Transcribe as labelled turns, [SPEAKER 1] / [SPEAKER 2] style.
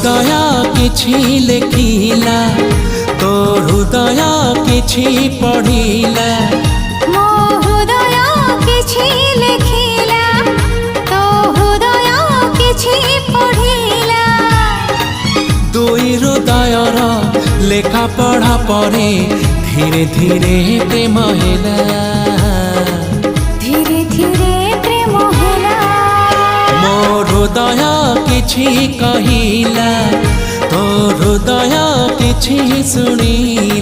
[SPEAKER 1] हृदय किछि लेखिला तो हृदय किछि पढ़िला
[SPEAKER 2] मो हृदय किछि लेखिला तो हृदय किछि पढ़िला
[SPEAKER 1] दुई हृदयर लेखा पढ़ा परे धीरे धीरे प्रेम होला
[SPEAKER 2] धीरे धीरे प्रेम होला
[SPEAKER 1] मो हृदय किछि कहिला तो हृदय किछि सुनिला।